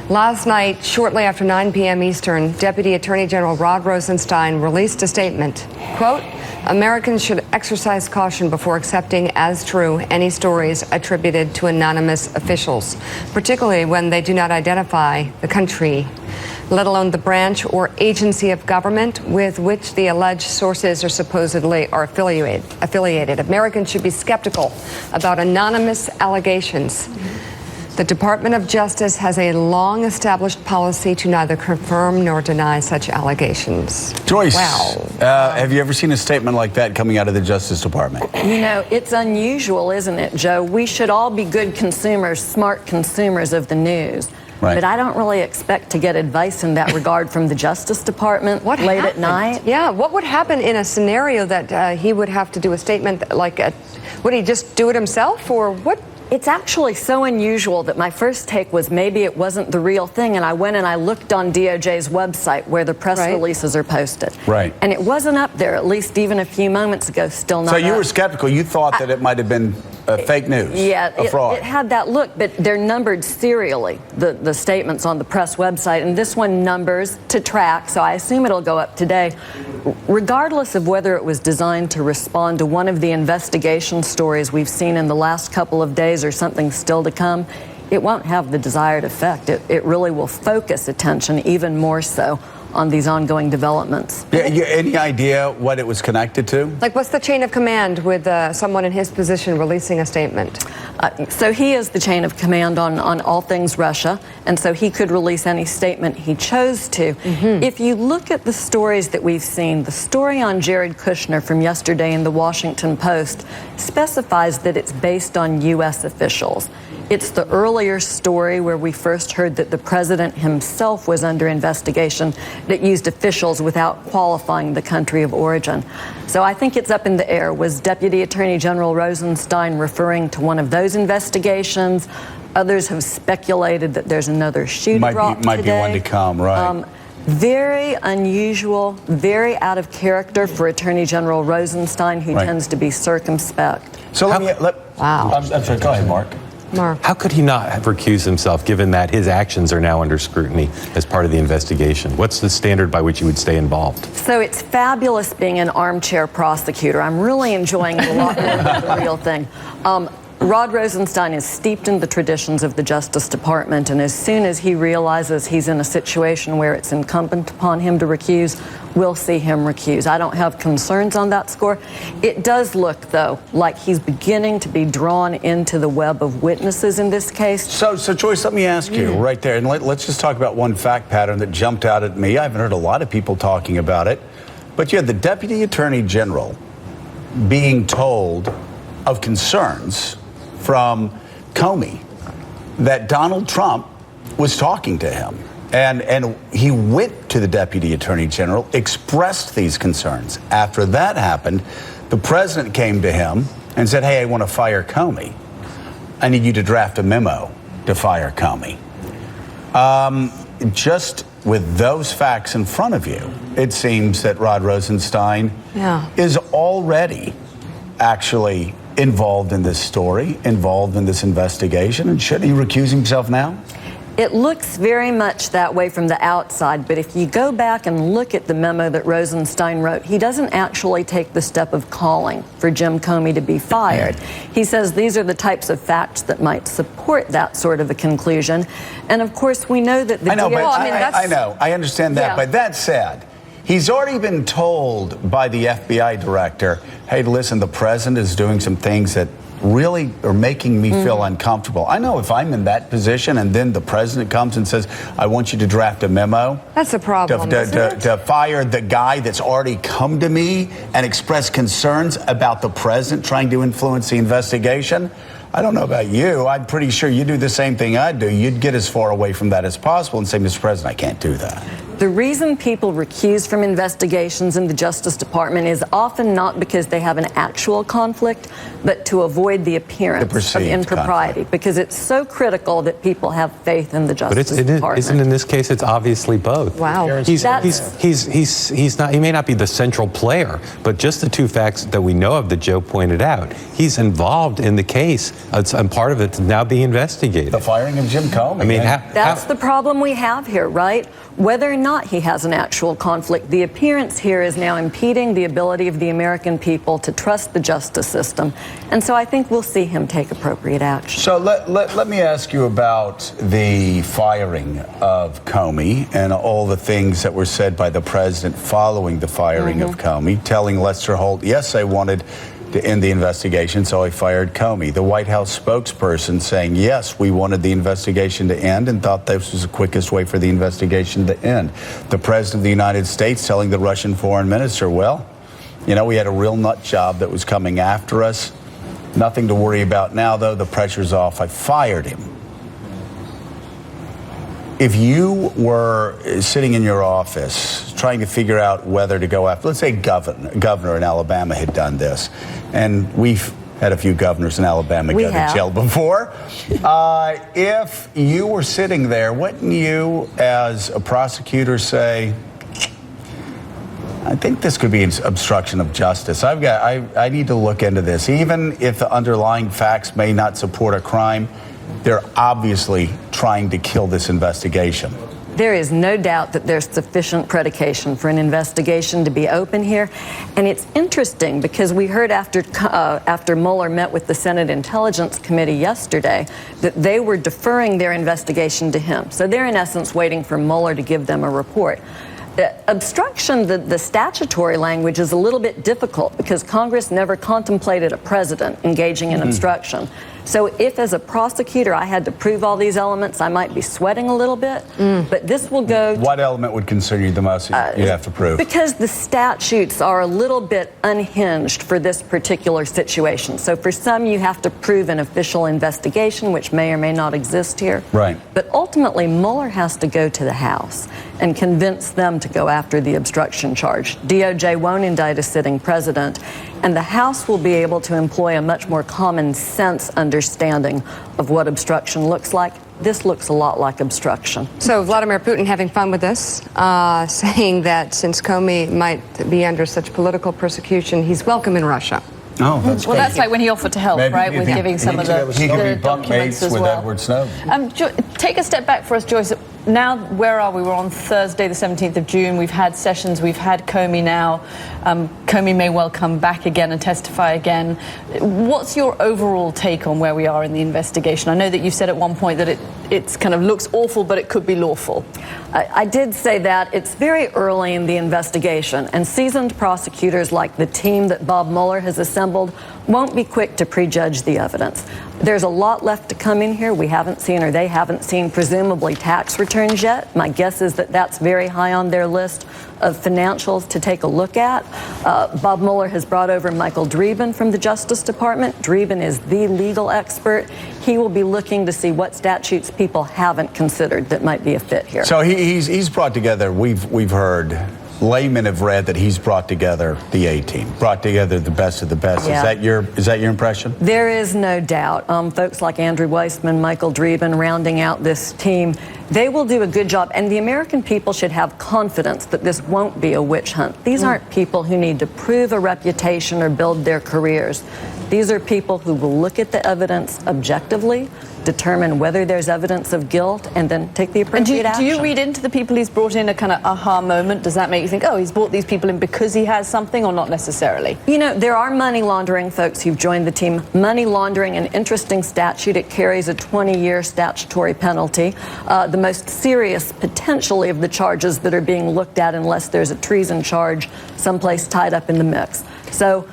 Last night, shortly after 9 p.m. Eastern, Deputy Attorney General Rod Rosenstein released a statement. Quote, Americans should exercise caution before accepting as true any stories attributed to anonymous officials, particularly when they do not identify the country, let alone the branch or agency of government with which the alleged sources are supposedly affiliated. Americans should be skeptical about anonymous allegations. The Department of Justice has a long-established policy to neither confirm nor deny such allegations. Joyce, wow. Have you ever seen a statement like that coming out of the Justice Department? You know, it's unusual, isn't it, Joe? We should all be good consumers, smart consumers of the news. Right. But I don't really expect to get advice in that regard from the Justice Department late at night. Yeah, what would happen in a scenario that he would have to do a statement like, would he just do it himself, or what? It's actually so unusual that my first take was maybe it wasn't the real thing, and I went and I looked on DOJ's website where the press releases are posted. Right. And it wasn't up there, at least even a few moments ago, still not So you up. were skeptical. You thought that it might have been fake news, a fraud. It had that look, but they're numbered serially, the statements on the press website, and this one numbers to track, so I assume it'll go up today. Regardless of whether it was designed to respond to one of the investigation stories we've seen in the last couple of days or something still to come, it won't have the desired effect. It really will focus attention even more so on these ongoing developments. Yeah, any idea what it was connected to? Like, what's the chain of command with someone in his position releasing a statement? So he is the chain of command on all things Russia, and so he could release any statement he chose to. If you look at the stories that we've seen, the story on Jared Kushner from yesterday in the Washington Post specifies that it's based on U.S. officials. It's the earlier story where we first heard that the president himself was under investigation that used officials without qualifying the country of origin. So I think it's up in the air. Was Deputy Attorney General Rosenstein referring to one of those investigations? Others have speculated that there's another shoe to drop might today. be one to come, right? Very unusual, very out of character for Attorney General Rosenstein, who tends to be circumspect. So Wow. I'm sorry, go ahead, Mark. How could he not have recused himself, given that his actions are now under scrutiny as part of the investigation? What's the standard by which he would stay involved? So it's fabulous being an armchair prosecutor. I'm really enjoying it a lot more than the real thing. Rod Rosenstein is steeped in the traditions of the Justice Department, and as soon as he realizes he's in a situation where it's incumbent upon him to recuse, we'll see him recuse. I don't have concerns on that score. It does look, though, like he's beginning to be drawn into the web of witnesses in this case. So Joyce, let me ask you right there, and let's just talk about one fact pattern that jumped out at me. I haven't heard a lot of people talking about it, but you had the Deputy Attorney General being told of concerns from Comey that Donald Trump was talking to him. And he went to the Deputy Attorney General, expressed these concerns. After that happened, the president came to him and said, hey, I want to fire Comey. I need you to draft a memo to fire Comey. Just with those facts in front of you, it seems that Rod Rosenstein is already actually involved in this story, involved in this investigation, and should he recuse himself now? It looks very much that way from the outside, but if you go back and look at the memo that Rosenstein wrote, he doesn't actually take the step of calling for Jim Comey to be fired. He says these are the types of facts that might support that sort of a conclusion. And of course, we know that the I understand that, but that said, he's already been told by the FBI director, hey, listen, the president is doing some things that really are making me feel uncomfortable. I know if I'm in that position and then the president comes and says, I want you to draft a memo. That's a problem, to fire the guy that's already come to me and expressed concerns about the president trying to influence the investigation. I don't know about you. I'm pretty sure you do the same thing I do. You'd get as far away from that as possible and say, Mr. President, I can't do that. The reason people recuse from investigations in the Justice Department is often not because they have an actual conflict, but to avoid the appearance of impropriety, because it's so critical that people have faith in the Justice Department. Isn't in this case, it's obviously both. Wow. He's not, he may not be the central player, but just the two facts that we know of that Joe pointed out, he's involved in the case, and part of it's now being investigated. The firing of Jim Comey. I mean, that's the problem we have here, right? Whether or not he has an actual conflict, the appearance here is now impeding the ability of the American people to trust the justice system. And so I think we'll see him take appropriate action. So let me ask you about the firing of Comey and all the things that were said by the president following the firing of Comey, telling Lester Holt, yes, I wanted to end the investigation, so I fired Comey. The White House spokesperson saying, yes, we wanted the investigation to end and thought this was the quickest way for the investigation to end. The President of the United States telling the Russian foreign minister, well, you know, we had a real nut job that was coming after us. Nothing to worry about now, though. The pressure's off. I fired him. If you were sitting in your office trying to figure out whether to go after, let's say governor in Alabama had done this, and we've had a few governors in Alabama go to jail before. If you were sitting there, wouldn't you, as a prosecutor, say, I think this could be an obstruction of justice. I need to look into this. Even if the underlying facts may not support a crime, they're obviously trying to kill this investigation. There is no doubt that there's sufficient predication for an investigation to be open here. And it's interesting because we heard after Mueller met with the Senate Intelligence Committee yesterday that they were deferring their investigation to him. So they're in essence waiting for Mueller to give them a report. Obstruction, the statutory language is a little bit difficult because Congress never contemplated a president engaging in obstruction. So if as a prosecutor I had to prove all these elements, I might be sweating a little bit, but this will go to... What element would concern you the most you have to prove? Because the statutes are a little bit unhinged for this particular situation. So for some, you have to prove an official investigation, which may or may not exist here. Right. But ultimately, Mueller has to go to the House and convince them to go after the obstruction charge. DOJ won't indict a sitting president, and the House will be able to employ a much more common sense understanding of what obstruction looks like. This looks a lot like obstruction. So Vladimir Putin having fun with this, saying that since Comey might be under such political persuasion, he's welcome in Russia. Oh, that's well, that's like when he offered to help, right, with giving some of the documents as well. Edward Snowden. Take a step back for us, Joyce. Now, where are we? We're on Thursday, the 17th of June. We've had sessions. We've had Comey now. Comey may well come back again and testify again. What's your overall take on where we are in the investigation? I know that you said at one point that it kind of looks awful, but it could be lawful. I did say that. It's very early in the investigation, and seasoned prosecutors like the team that Bob Mueller has assembled won't be quick to prejudge the evidence. There's a lot left to come in here we haven't seen, or they haven't seen, presumably tax returns yet. My guess is that that's very high on their list of financials to take a look at. Bob Mueller has brought over Michael Dreeben from the Justice Department. Dreeben is the legal expert. He will be looking to see what statutes people haven't considered that might be a fit here. So he's brought together, we've heard, laymen have read that he's brought together the A-team, brought together the best of the best. Yeah. Is that your impression? There is no doubt. Folks like Andrew Weissman, Michael Dreeben, rounding out this team, they will do a good job. And the American people should have confidence that this won't be a witch hunt. These aren't people who need to prove a reputation or build their careers. These are people who will look at the evidence objectively, determine whether there's evidence of guilt, and then take the appropriate action. Do you read into the people he's brought in a kind of aha moment? Does that make you think, oh, he's brought these people in because he has something, or not necessarily? You know, there are money laundering folks who've joined the team. Money laundering, an interesting statute. It carries a 20-year statutory penalty. The most serious, potentially, of the charges that are being looked at, unless there's a treason charge someplace tied up in the mix. So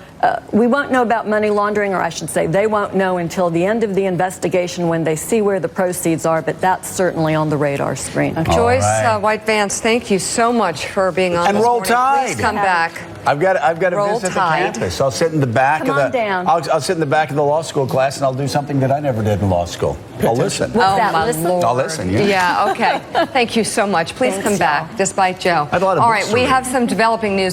we won't know about money laundering, or I should say they won't know until the end of the investigation when they see where the proceeds are, but that's certainly on the radar screen. Joyce right. White Vance, thank you so much for being on And this roll morning. Tide. Please come back. I've got to Roll visit Tide. the campus. I'll sit in the back Come of the on down. I'll sit in the back of the law school class, and I'll do something that I never did in law school. I'll listen. What's Oh, that, my listen? Lord. I'll listen, yeah. Yeah, okay. Thank you so much. Please Thanks, come back, y'all. despite Joe. I had a lot of All books right, to we read. have some developing news.